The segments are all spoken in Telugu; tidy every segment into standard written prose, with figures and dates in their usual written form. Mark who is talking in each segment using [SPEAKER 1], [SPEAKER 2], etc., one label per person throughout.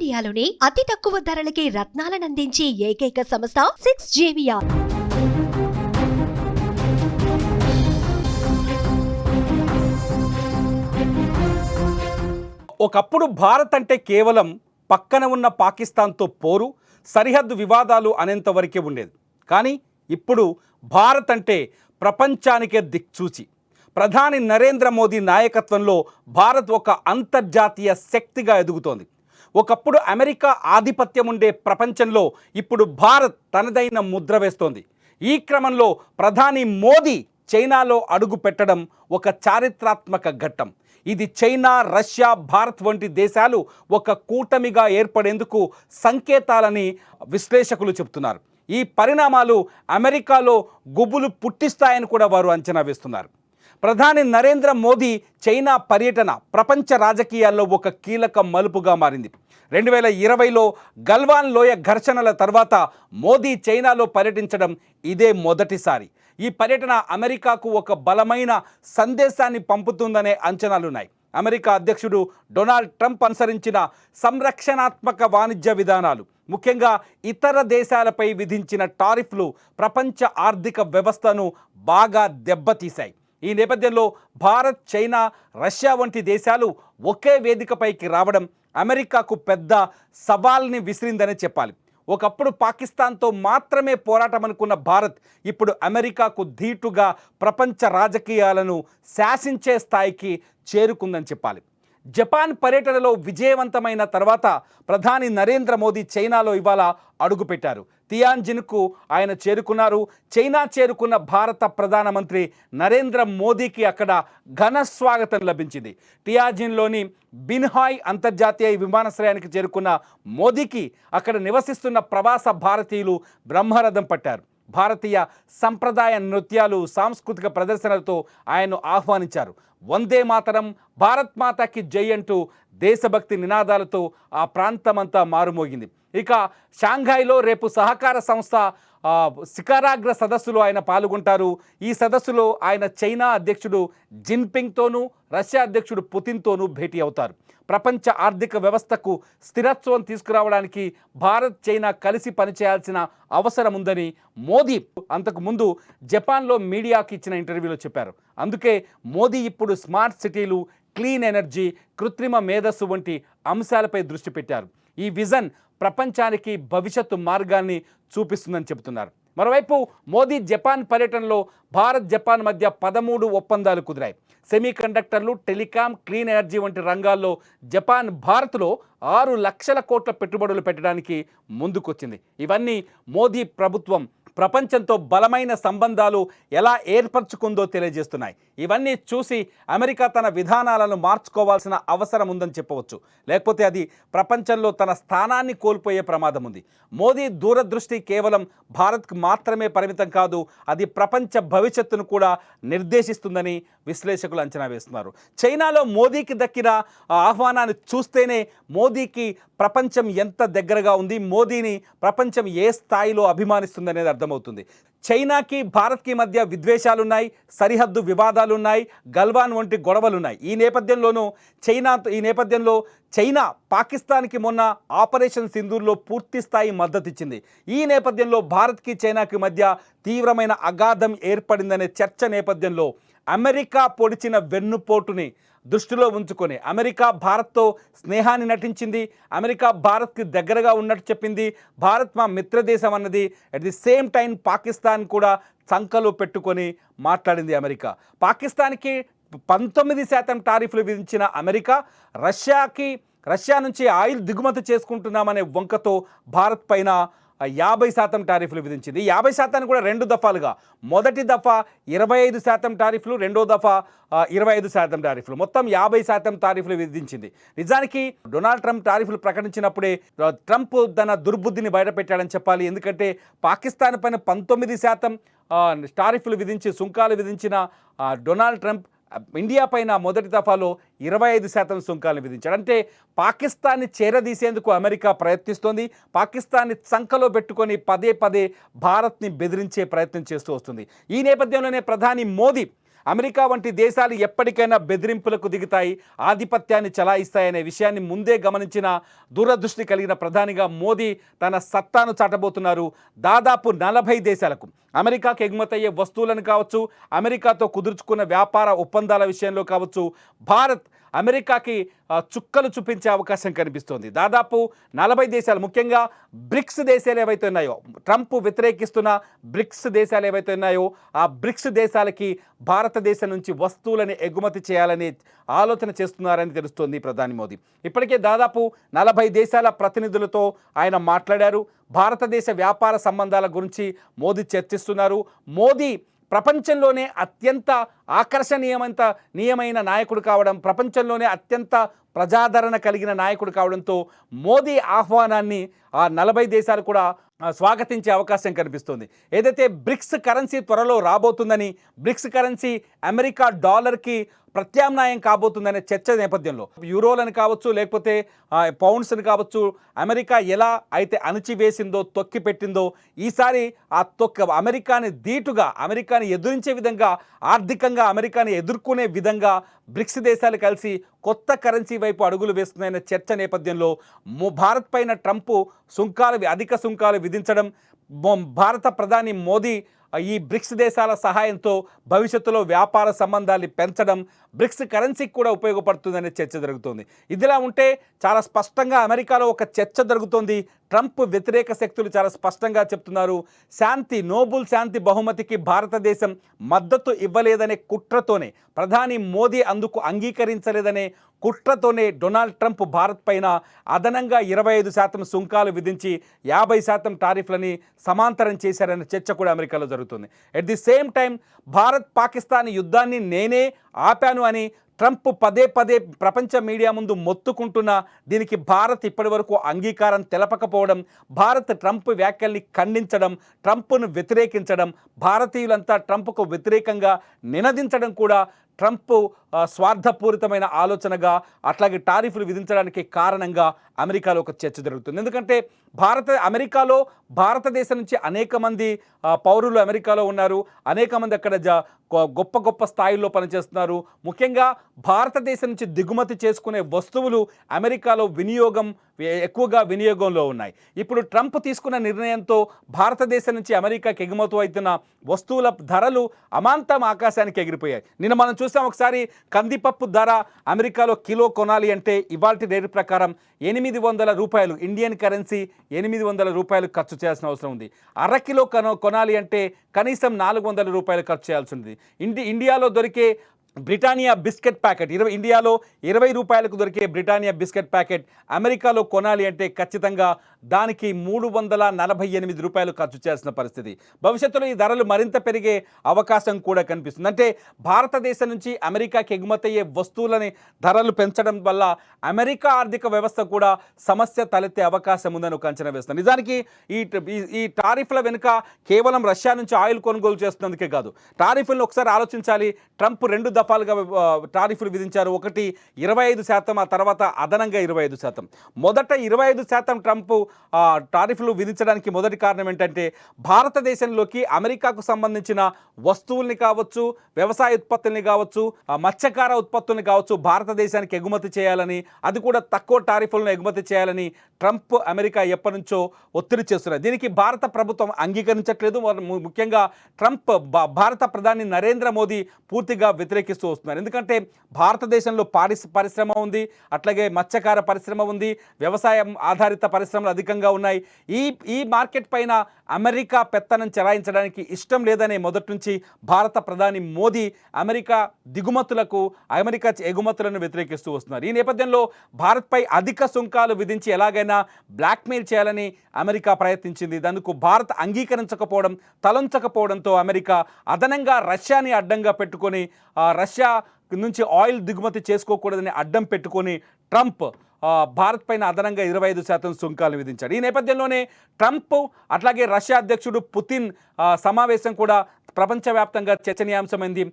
[SPEAKER 1] ఇండియాలోనే అతి తక్కువ ధరలకి రత్నాలనందించే ఏకైక సంస్థ 6JVR.
[SPEAKER 2] ఒకప్పుడు భారత్ అంటే కేవలం పక్కన ఉన్న పాకిస్తాన్తో పోరు, సరిహద్దు వివాదాలు అనేంతవరకే ఉండేది. కానీ ఇప్పుడు భారత్ అంటే ప్రపంచానికే దిక్సూచి. ప్రధాని నరేంద్ర మోదీ నాయకత్వంలో భారత్ ఒక అంతర్జాతీయ శక్తిగా ఎదుగుతోంది. ఒకప్పుడు అమెరికా ఆధిపత్యం ఉండే ప్రపంచంలో ఇప్పుడు భారత్ తనదైన ముద్ర వేస్తోంది. ఈ క్రమంలో ప్రధాని మోదీ చైనాలో అడుగు పెట్టడం ఒక చారిత్రాత్మక ఘట్టం. ఇది చైనా, రష్యా, భారత్ వంటి దేశాలు ఒక కూటమిగా ఏర్పడేందుకు సంకేతాలని విశ్లేషకులు చెబుతున్నారు. ఈ పరిణామాలు అమెరికాలో గుబులు పుట్టిస్తాయని కూడా వారు అంచనా వేస్తున్నారు. ప్రధాని నరేంద్ర మోదీ చైనా పర్యటన ప్రపంచ రాజకీయాల్లో ఒక కీలక మలుపుగా మారింది. 2020లో గల్వాన్ లోయ ఘర్షణల తర్వాత మోదీ చైనాలో పర్యటించడం ఇదే మొదటిసారి. ఈ పర్యటన అమెరికాకు ఒక బలమైన సందేశాన్ని పంపుతుందనే అంచనాలున్నాయి. అమెరికా అధ్యక్షుడు డొనాల్డ్ ట్రంప్ అనుసరించిన సంరక్షణాత్మక వాణిజ్య విధానాలు, ముఖ్యంగా ఇతర దేశాలపై విధించిన టారిఫ్లు ప్రపంచ ఆర్థిక వ్యవస్థను బాగా దెబ్బతీశాయి. ఈ నేపథ్యంలో భారత్, చైనా, రష్యా వంటి దేశాలు ఒకే వేదికపైకి రావడం అమెరికాకు పెద్ద సవాల్ని విసిరిందనే చెప్పాలి. ఒకప్పుడు పాకిస్తాన్తో మాత్రమే పోరాటం అనుకున్న భారత్ ఇప్పుడు అమెరికాకు ధీటుగా ప్రపంచ రాజకీయాలను శాసించే స్థాయికి చేరుకుందని చెప్పాలి. జపాన్ పర్యటనలో విజయవంతమైన తర్వాత ప్రధాని నరేంద్ర మోదీ చైనాలో ఇవాళ అడుగుపెట్టారు. తియాన్జిన్కు ఆయన చేరుకున్నారు. చైనా చేరుకున్న భారత ప్రధానమంత్రి నరేంద్ర మోదీకి అక్కడ ఘన స్వాగతం లభించింది. టియాన్జిన్లోని బిన్హాయ్ అంతర్జాతీయ విమానాశ్రయానికి చేరుకున్న మోదీకి అక్కడ నివసిస్తున్న ప్రవాస భారతీయులు బ్రహ్మరథం పట్టారు. భారతీయ సంప్రదాయ నృత్యాలు, సాంస్కృతిక ప్రదర్శనలతో ఆయన్ను ఆహ్వానించారు. వందే మాతరం, భారత్ మాతాకి జై అంటూ దేశభక్తి నినాదాలతో ఆ ప్రాంతమంతా మారుమోగింది. ఇక షాంఘాయ్లో రేపు సహకార సంస్థ శిఖరాగ్ర సదస్సులో ఆయన పాల్గొంటారు. ఈ సదస్సులో ఆయన చైనా అధ్యక్షుడు జిన్పింగ్తోనూ, రష్యా అధ్యక్షుడు పుతిన్తోనూ భేటీ అవుతారు. ప్రపంచ ఆర్థిక వ్యవస్థకు స్థిరత్వం తీసుకురావడానికి భారత్, చైనా కలిసి పనిచేయాల్సిన అవసరం ఉందని మోదీ అంతకుముందు జపాన్లో మీడియాకి ఇచ్చిన ఇంటర్వ్యూలో చెప్పారు. అందుకే మోదీ ఇప్పుడు స్మార్ట్ సిటీలు, క్లీన్ ఎనర్జీ, కృత్రిమ మేధస్సు వంటి అంశాలపై దృష్టి పెట్టారు. ఈ విజన్ ప్రపంచానికి భవిష్యత్తు మార్గాన్ని చూపిస్తుందని చెబుతున్నారు. మరోవైపు మోదీ జపాన్ పర్యటనలో భారత్, జపాన్ మధ్య 13 ఒప్పందాలు కుదిరాయి. సెమీకండక్టర్లు, టెలికాం, క్లీన్ ఎనర్జీ వంటి రంగాల్లో జపాన్ భారత్లో 6 లక్షల కోట్ల పెట్టుబడులు పెట్టడానికి ముందుకొచ్చింది. ఇవన్నీ మోదీ ప్రభుత్వం ప్రపంచంతో బలమైన సంబంధాలు ఎలా ఏర్పరచుకుందో తెలియజేస్తున్నాయి. ఇవన్నీ చూసి అమెరికా తన విధానాలను మార్చుకోవాల్సిన అవసరం ఉందని చెప్పవచ్చు. లేకపోతే అది ప్రపంచంలో తన స్థానాన్ని కోల్పోయే ప్రమాదం ఉంది. మోదీ దూరదృష్టి కేవలం భారత్కు మాత్రమే పరిమితం కాదు, అది ప్రపంచ భవిష్యత్తును కూడా నిర్దేశిస్తుందని విశ్లేషకులు అంచనా వేస్తున్నారు. చైనాలో మోదీకి దక్కిన ఆహ్వానాన్ని చూస్తేనే మోదీకి ప్రపంచం ఎంత దగ్గరగా ఉంది, మోదీని ప్రపంచం ఏ స్థాయిలో అభిమానిస్తుందనేది అర్థమవుతుంది. చైనాకి, భారత్కి మధ్య విద్వేషాలున్నాయి, సరిహద్దు వివాదాలున్నాయి, గల్వాన్ వంటి గొడవలున్నాయి. ఈ నేపథ్యంలో చైనా పాకిస్తాన్కి మొన్న ఆపరేషన్ సింధూర్లో పూర్తి స్థాయి మద్దతు ఇచ్చింది. ఈ నేపథ్యంలో భారత్కి, చైనాకి మధ్య తీవ్రమైన అగాధం ఏర్పడిందనే చర్చ నేపథ్యంలో అమెరికా పొడిచిన వెన్నుపోటుని దృష్టిలో ఉంచుకొని అమెరికా భారత్తో స్నేహాన్ని నటించింది. అమెరికా భారత్కి దగ్గరగా ఉన్నట్టు చెప్పింది. భారత్ మా మిత్రదేశం అన్నది. At the same time Pakistan కూడా చంకలో పెట్టుకొని మాట్లాడింది అమెరికా. పాకిస్తాన్కి 19% టారిఫ్లు విధించిన అమెరికా రష్యా నుంచి ఆయిల్ దిగుమతి చేసుకుంటున్నామనే వంకతో భారత్ పైన 50% టారిఫ్లు విధించింది. 50% కూడా 2 దఫాలుగా, మొదటి దఫా 25% టారిఫ్లు, రెండో దఫా 25% టారిఫ్లు, మొత్తం 50% టారిఫ్లు విధించింది. నిజానికి డొనాల్డ్ ట్రంప్ టారిఫ్లు ప్రకటించినప్పుడే ట్రంప్ తన దుర్బుద్ధిని బయటపెట్టాడని చెప్పాలి. ఎందుకంటే పాకిస్తాన్ పైన 19% టారిఫ్లు విధించి, సుంకాలు విధించిన డొనాల్డ్ ట్రంప్ ఇండియా పైన మొదటి దఫాలో 25% సుంకాలను విధించాడు. అంటే పాకిస్తాన్ని చేరదీసేందుకు అమెరికా ప్రయత్నిస్తోంది. పాకిస్తాన్ని చంకలో పెట్టుకొని పదే భారత్ని బెదిరించే ప్రయత్నం చేస్తూ వస్తుంది. ఈ నేపథ్యంలోనే ప్రధాని మోదీ అమెరికా వంటి దేశాలు ఎప్పటికైనా బెదిరింపులకు దిగుతాయి, ఆధిపత్యాన్ని చలాయిస్తాయనే విషయాన్ని ముందే గమనించిన దూరదృష్టి కలిగిన ప్రధానిగా మోదీ తన సత్తాను చాటబోతున్నారు. దాదాపు 40 దేశాలకు అమెరికాకు ఎగుమతయ్యే వస్తువులను కావచ్చు, అమెరికాతో కుదుర్చుకున్న వ్యాపార ఒప్పందాల విషయంలో కావచ్చు, భారత్ అమెరికాకి చుక్కలు చూపించే అవకాశం కనిపిస్తోంది. దాదాపు 40 దేశాలు, ముఖ్యంగా బ్రిక్స్ దేశాలు ఏవైతే ఉన్నాయో, ట్రంప్ వ్యతిరేకిస్తున్న బ్రిక్స్ దేశాలు ఏవైతే ఉన్నాయో, ఆ బ్రిక్స్ దేశాలకి భారతదేశం నుంచి వస్తువులను ఎగుమతి చేయాలని ఆలోచన చేస్తున్నారని తెలుస్తోంది ప్రధాని మోదీ. ఇప్పటికే దాదాపు 40 దేశాల ప్రతినిధులతో ఆయన మాట్లాడారు. భారతదేశ వ్యాపార సంబంధాల గురించి మోదీ చర్చిస్తున్నారు. మోదీ ప్రపంచంలోనే అత్యంత ఆకర్షణీయమైన నాయకుడు కావడం, ప్రపంచంలోనే అత్యంత ప్రజాదరణ కలిగిన నాయకుడు కావడంతో మోదీ ఆహ్వానాన్ని ఆ 40 దేశాలు కూడా స్వాగతించే అవకాశం కనిపిస్తుంది. ఏదైతే బ్రిక్స్ కరెన్సీ త్వరలో రాబోతుందని, బ్రిక్స్ కరెన్సీ అమెరికా డాలర్కి ప్రత్యామ్నాయం కాబోతుందనే చర్చ నేపథ్యంలో యూరోలను కావచ్చు, లేకపోతే పౌండ్స్ని కావచ్చు, అమెరికా ఎలా అయితే అణచివేసిందో, తొక్కి పెట్టిందో, ఈసారి ఆ అమెరికాని ధీటుగా, అమెరికాని ఎదురించే విధంగా, ఆర్థికంగా అమెరికాని ఎదుర్కొనే విధంగా బ్రిక్స్ దేశాలు కలిసి కొత్త కరెన్సీ వైపు అడుగులు వేస్తున్నాయన్న చర్చ నేపథ్యంలో భారత్ పైన ట్రంప్ అధిక సుంకాలు విధించడం, భారత ప్రధాని మోదీ ఈ బ్రిక్స్ దేశాల సహాయంతో భవిష్యత్తులో వ్యాపార సంబంధాన్ని పెంచడం, బ్రిక్స్ కరెన్సీకి కూడా ఉపయోగపడుతుందనే చర్చ జరుగుతుంది. ఇదిలా ఉంటే చాలా స్పష్టంగా అమెరికాలో ఒక చర్చ జరుగుతోంది. ట్రంప్ వ్యతిరేక శక్తులు చాలా స్పష్టంగా చెప్తున్నారు, నోబెల్ శాంతి బహుమతికి భారతదేశం మద్దతు ఇవ్వలేదనే కుట్రతోనే, ప్రధాని మోదీ అందుకు అంగీకరించలేదనే కుట్రతోనే డొనాల్డ్ ట్రంప్ భారత్ పైన అదనంగా 25% సుంకాలు విధించి 50% టారిఫ్లని సమాంతరం చేశారనే చర్చ కూడా అమెరికాలో జరుగుతుంది. At the same time Bharat Pakistan యుద్ధాన్ని నేనే ఆపాను అని ట్రంప్ పదే ప్రపంచ మీడియా ముందు మొత్తుకుంటున్నా దీనికి భారత్ ఇప్పటి వరకు అంగీకారం తెలపకపోవడం, భారత్ ట్రంప్ వ్యాఖ్యల్ని ఖండించడం, ట్రంప్ను వ్యతిరేకించడం, భారతీయులంతా ట్రంప్కు వ్యతిరేకంగా నినదించడం కూడా ట్రంప్ స్వార్థపూరితమైన ఆలోచనగా, అట్లాగే టారిఫ్లు విధించడానికి కారణంగా అమెరికాలో ఒక చర్చ జరుగుతుంది. ఎందుకంటే అమెరికాలో భారతదేశం నుంచి అనేక మంది పౌరులు అమెరికాలో ఉన్నారు, అనేక మంది అక్కడ గొప్ప స్థాయిల్లో పనిచేస్తున్నారు. ముఖ్యంగా భారతదేశం నుంచి దిగుమతి చేసుకునే వస్తువులు అమెరికాలో ఎక్కువగా వినియోగంలో ఉన్నాయి. ఇప్పుడు ట్రంప్ తీసుకున్న నిర్ణయంతో భారతదేశం నుంచి అమెరికాకి ఎగుమతి అవుతున్న వస్తువుల ధరలు అమాంతం ఆకాశానికి ఎగిరిపోయాయి. నిన్న మనం చూసాం, ఒకసారి కందిపప్పు ధర అమెరికాలో కిలో కొనాలి అంటే ఇవాల్టి రేటు ప్రకారం $800, ఇండియన్ కరెన్సీ $800 ఖర్చు చేయాల్సిన అవసరం ఉంది. అరకిలో కొనాలి అంటే కనీసం $400 ఖర్చు చేయాల్సి ఉంది. ఇండియాలో దొరికే బ్రిటానియా బిస్కెట్ ప్యాకెట్ ఇండియాలో $20 దొరికే బ్రిటానియా బిస్కెట్ ప్యాకెట్ అమెరికాలో కొనాలి అంటే ఖచ్చితంగా దానికి $348 ఖర్చు చేయాల్సిన పరిస్థితి. భవిష్యత్తులో ఈ ధరలు మరింత పెరిగే అవకాశం కూడా కనిపిస్తుంది. అంటే భారతదేశం నుంచి అమెరికాకి ఎగుమతయ్యే వస్తువులని ధరలు పెంచడం వల్ల అమెరికా ఆర్థిక వ్యవస్థ కూడా సమస్య తలెత్తే అవకాశం ఉందని ఒక అంచనా వేస్తుంది. నిజానికి ఈ టారిఫ్ల వెనుక కేవలం రష్యా నుంచి ఆయిల్ కొనుగోలు చేస్తున్నందుకే కాదు. టారిఫ్లను ఒకసారి ఆలోచించాలి. ట్రంప్ 2 దఫాలుగా టారిఫ్లు విధించారు. ఒకటి 25%, ఆ తర్వాత అదనంగా 25%. మొదట 25% ట్రంప్ టారిఫ్లు విధించడానికి మొదటి కారణం ఏంటంటే భారతదేశంలోకి అమెరికాకు సంబంధించిన వస్తువుల్ని కావచ్చు, వ్యవసాయ ఉత్పత్తుల్ని కావచ్చు, మత్స్యకార ఉత్పత్తుల్ని కావచ్చు భారతదేశానికి ఎగుమతి చేయాలని, అది కూడా తక్కువ టారిఫ్లను ఎగుమతి చేయాలని ట్రంప్ అమెరికా ఎప్పటి నుంచో ఒత్తిడి చేస్తున్నారు. దీనికి భారత ప్రభుత్వం అంగీకరించట్లేదు. ముఖ్యంగా ట్రంప్ భారత ప్రధాని నరేంద్ర మోదీ పూర్తిగా వ్యతిరేకిస్తూ వస్తున్నారు. ఎందుకంటే భారతదేశంలో పరిశ్రమ ఉంది, అట్లాగే మత్స్యకార పరిశ్రమ ఉంది, వ్యవసాయం ఆధారిత పరిశ్రమలు అధికంగా ఉన్నాయి. ఈ మార్కెట్ పైన అమెరికా పెత్తనం చెలాయించడానికి ఇష్టం లేదనే మొదటి నుంచి భారత ప్రధాని మోదీ అమెరికా ఎగుమతులను వ్యతిరేకిస్తూ వస్తున్నారు. ఈ నేపథ్యంలో భారత్పై అధిక సుంకాలు విధించి ఎలాగైనా బ్లాక్మెయిల్ చేయాలని అమెరికా ప్రయత్నించింది. దానికి భారత్ తలంచకపోవడంతో అమెరికా అదనంగా రష్యాని అడ్డంగా పెట్టుకొని, రష్యా నుంచి ఆయిల్ దిగుమతి చేసుకోకూడదని అడ్డం పెట్టుకొని ట్రంప్ భారత్ పైన అదనంగా 25% సుంకాలు విధించాడు. ఈ నేపథ్యంలోనే ట్రంప్ అట్లాగే రష్యా అధ్యక్షుడు పుతిన్ సమావేశం కూడా ప్రపంచవ్యాప్తంగా చర్చనీయాంశమైంది.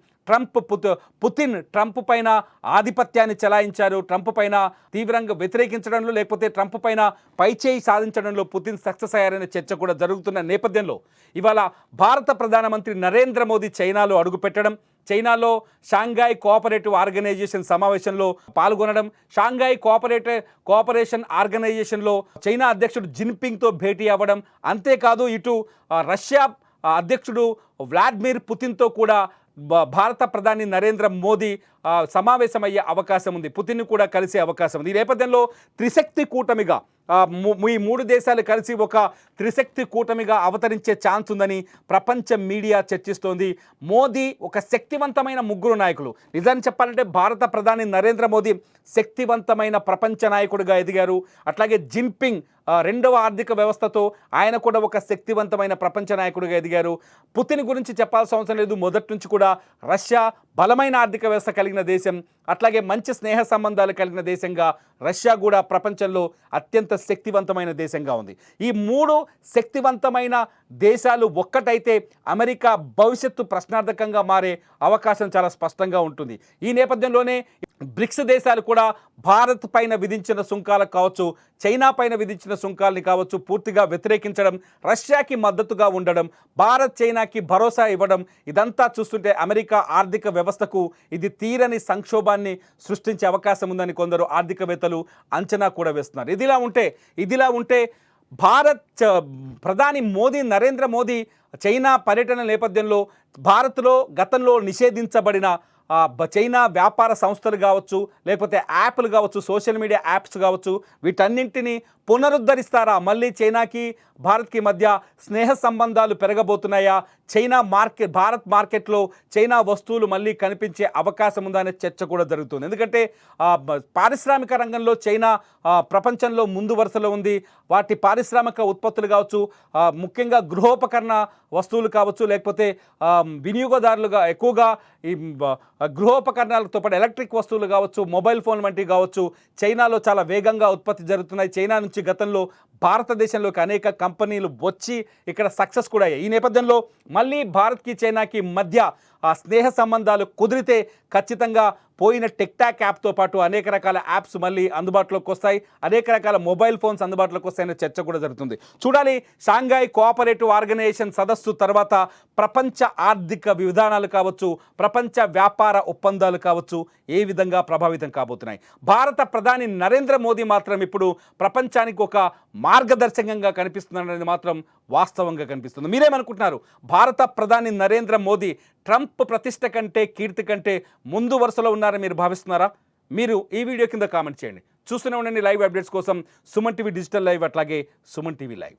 [SPEAKER 2] పుతిన్ ట్రంప్ పైన ఆధిపత్యాన్ని చెలాయించారు. ట్రంప్ పైన తీవ్రంగా వ్యతిరేకించడంలో, లేకపోతే ట్రంప్ పైన పైచేయి సాధించడంలో పుతిన్ సక్సెస్ అయ్యారనే చర్చ కూడా జరుగుతున్న నేపథ్యంలో ఇవాళ భారత ప్రధానమంత్రి నరేంద్ర మోదీ చైనాలో అడుగుపెట్టడం, చైనాలో షాంఘాయ్ కోఆపరేటివ్ ఆర్గనైజేషన్ సమావేశంలో పాల్గొనడం, షాంఘాయ్ కోఆపరేషన్ ఆర్గనైజేషన్లో చైనా అధ్యక్షుడు జిన్పింగ్తో భేటీ అవ్వడం, అంతేకాదు ఇటు రష్యా అధ్యక్షుడు వ్లాదిమిర్ పుతిన్తో కూడా భారత ప్రధాని నరేంద్ర మోదీ సమావేశమయ్యే అవకాశం ఉంది. పుతిన్ కూడా కలిసే అవకాశం ఉంది. ఈ నేపథ్యంలో త్రిశక్తి కూటమిగా ఈ 3 దేశాలు కలిసి ఒక త్రిశక్తి కూటమిగా అవతరించే ఛాన్స్ ఉందని ప్రపంచ మీడియా చర్చిస్తోంది. మోదీ ఒక శక్తివంతమైన ముగ్గురు నాయకులు. నిజాన్ని చెప్పాలంటే భారత ప్రధాని నరేంద్ర మోదీ శక్తివంతమైన ప్రపంచ నాయకుడిగా ఎదిగారు. అట్లాగే జిన్పింగ్ రెండవ ఆర్థిక వ్యవస్థతో ఆయన కూడా ఒక శక్తివంతమైన ప్రపంచ నాయకుడిగా ఎదిగారు. పుతిన్ గురించి చెప్పాల్సిన అవసరం లేదు. మొదటి నుంచి కూడా రష్యా బలమైన ఆర్థిక వ్యవస్థ కలిగిన దేశం, అట్లాగే మంచి స్నేహ సంబంధాలు కలిగిన దేశంగా రష్యా కూడా ప్రపంచంలో అత్యంత శక్తివంతమైన దేశంగా ఉంది. ఈ 3 శక్తివంతమైన దేశాలు ఒక్కటైతే అమెరికా భవిష్యత్తు ప్రశ్నార్థకంగా మారే అవకాశం చాలా స్పష్టంగా ఉంటుంది. ఈ నేపథ్యంలోనే బ్రిక్స్ దేశాలు కూడా భారత్ పైన విధించిన సుంకాలకు కావచ్చు, చైనా పైన విధించిన సుంకాలని కావచ్చు పూర్తిగా వ్యతిరేకించడం, రష్యాకి మద్దతుగా ఉండడం, భారత్ చైనాకి భరోసా ఇవ్వడం, ఇదంతా చూస్తుంటే అమెరికా ఆర్థిక వ్యవస్థకు ఇది తీరని సంక్షోభాన్ని సృష్టించే అవకాశం ఉందని కొందరు ఆర్థికవేత్తలు అంచనా కూడా వేస్తున్నారు. ఇదిలా ఉంటే భారత్ ప్రధాని నరేంద్ర మోదీ చైనా పర్యటన నేపథ్యంలో భారత్లో గతంలో నిషేధించబడిన చైనా వ్యాపార సంస్థలు కావచ్చు, లేకపోతే యాప్లు కావచ్చు, సోషల్ మీడియా యాప్స్ కావచ్చు, వీటన్నింటినీ పునరుద్ధరిస్తారా? మళ్ళీ చైనాకి భారత్కి మధ్య స్నేహ సంబంధాలు పెరగబోతున్నాయా? భారత్ మార్కెట్లో చైనా వస్తువులు మళ్ళీ కనిపించే అవకాశం ఉందా అనే చర్చ కూడా జరుగుతుంది. ఎందుకంటే పారిశ్రామిక రంగంలో చైనా ప్రపంచంలో ముందు వరుసలో ఉంది. వాటి పారిశ్రామిక ఉత్పత్తులు కావచ్చు, ముఖ్యంగా గృహోపకరణ వస్తువులు కావచ్చు, లేకపోతే వినియోగదారులుగా ఎక్కువగా ఈ గృహోపకరణాలతో పాటు ఎలక్ట్రిక్ వస్తువులు కావచ్చు, మొబైల్ ఫోన్ వంటివి కావచ్చు, చైనాలో చాలా వేగంగా ఉత్పత్తి జరుగుతున్నాయి. చైనా నుంచి గతంలో భారతదేశంలోకి అనేక కంపెనీలు వచ్చి ఇక్కడ సక్సెస్ కూడా అయ్యాయి. ఈ నేపథ్యంలో మళ్ళీ భారత్కి చైనాకి మధ్య స్నేహ సంబంధాలు కుదిరితే ఖచ్చితంగా పోయిన టిక్టాక్ యాప్తో పాటు అనేక రకాల యాప్స్ మళ్ళీ అందుబాటులోకి వస్తాయి, అనేక రకాల మొబైల్ ఫోన్స్ అందుబాటులోకి వస్తాయనే చర్చ కూడా జరుగుతుంది. చూడాలి షాంఘాయ్ కోఆపరేటివ్ ఆర్గనైజేషన్ సదస్సు తర్వాత ప్రపంచ ఆర్థిక విధానాలు కావచ్చు, ప్రపంచ వ్యాపార ఒప్పందాలు కావచ్చు ఏ విధంగా ప్రభావితం కాబోతున్నాయి. భారత ప్రధాని నరేంద్ర మోదీ మాత్రం ఇప్పుడు ప్రపంచానికి ఒక మార్గదర్శకంగా కనిపిస్తున్నాడనేది మాత్రం వాస్తవంగా కనిపిస్తుంది. మీరేమనుకుంటున్నారు? భారత ప్రధాని నరేంద్ర మోదీ ట్రంప్ ప్రతిష్ట కంటే కీర్తి కంటే ముందు వరుసలో ఉన్నారని మీరు భావిస్తున్నారా? మీరు ఈ వీడియో కింద కామెంట్ చేయండి. చూస్తూనే ఉండండి లైవ్ అప్డేట్స్ కోసం సుమన్ టీవీ డిజిటల్ లైవ్, అట్లాగే సుమన్ టీవీ లైవ్.